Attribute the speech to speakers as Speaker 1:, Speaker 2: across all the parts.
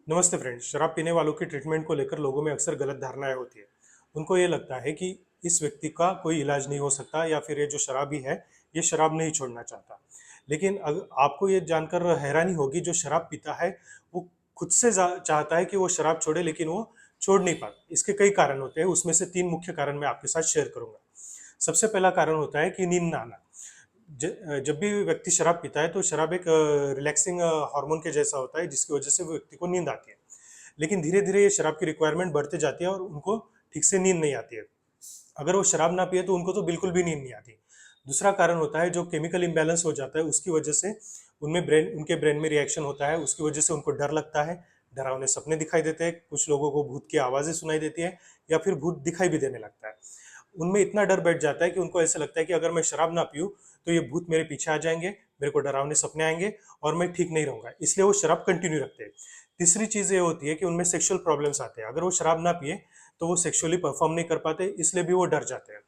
Speaker 1: नमस्ते फ्रेंड्स। शराब पीने वालों की ट्रीटमेंट को लेकर लोगों में अक्सर गलत धारणाएं होती है। उनको ये लगता है कि इस व्यक्ति का कोई इलाज नहीं हो सकता या फिर ये जो शराबी है ये शराब नहीं छोड़ना चाहता। लेकिन आपको ये जानकर हैरानी होगी, जो शराब पीता है वो खुद से चाहता है कि वो शराब छोड़े, लेकिन वो छोड़ नहीं पाता। इसके कई कारण होते हैं, उसमें से 3 मुख्य कारण मैं आपके साथ शेयर करूंगा। सबसे पहला कारण होता है कि नींद ना आना। जब भी व्यक्ति शराब पीता है तो शराब एक रिलैक्सिंग हार्मोन के जैसा होता है, जिसकी वजह से वो व्यक्ति को नींद आती है। लेकिन धीरे धीरे ये शराब की रिक्वायरमेंट बढ़ते जाती है और उनको ठीक से नींद नहीं आती है। अगर वो शराब ना पिए तो उनको तो बिल्कुल भी नींद नहीं आती। दूसरा कारण होता है जो केमिकल इम्बैलेंस हो जाता है, उसकी वजह से उनके ब्रेन में रिएक्शन होता है, उसकी वजह से उनको डर लगता है। डरावने सपने दिखाई देते हैं, कुछ लोगों को भूत की आवाजें सुनाई देती है या फिर भूत दिखाई भी देने लगता है। उनमें इतना डर बैठ जाता है कि उनको ऐसा लगता है कि अगर मैं शराब ना पीऊँ तो ये भूत मेरे पीछे आ जाएंगे, मेरे को डरावने सपने आएंगे और मैं ठीक नहीं रहूंगा, इसलिए वो शराब कंटिन्यू रखते हैं। तीसरी चीज ये होती है कि उनमें सेक्सुअल प्रॉब्लम्स आते हैं। अगर वो शराब ना पिए तो वो सेक्सुअली परफॉर्म नहीं कर पाते, इसलिए भी वो डर जाते हैं।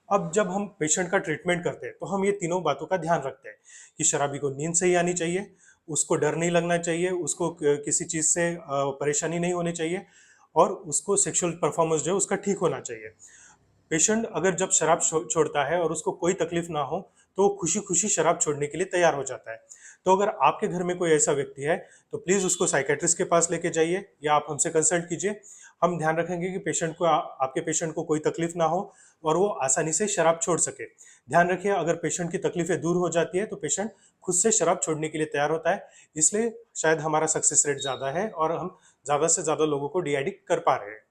Speaker 1: अब जब हम पेशेंट का ट्रीटमेंट करते हैं तो हम ये तीनों बातों का ध्यान रखते हैं कि शराबी को नींद सही आनी चाहिए, उसको डर नहीं लगना चाहिए, उसको किसी चीज से परेशानी नहीं होनी चाहिए, और उसको सेक्सुअल परफॉर्मेंस जो है उसका ठीक होना चाहिए। पेशेंट अगर जब शराब छोड़ता है और उसको कोई तकलीफ ना हो तो वो खुशी खुशी शराब छोड़ने के लिए तैयार हो जाता है। तो अगर आपके घर में कोई ऐसा व्यक्ति है तो प्लीज उसको साइकेट्रिस्ट के पास लेके जाइए या आप हमसे कंसल्ट कीजिए। हम ध्यान रखेंगे कि आपके पेशेंट को कोई तकलीफ ना हो और वो आसानी से शराब छोड़ सके। ध्यान रखिए, अगर पेशेंट की तकलीफें दूर हो जाती है तो पेशेंट खुद से शराब छोड़ने के लिए तैयार होता है। इसलिए शायद हमारा सक्सेस रेट ज्यादा है और हम ज्यादा से ज्यादा लोगों को डी कर पा रहे हैं।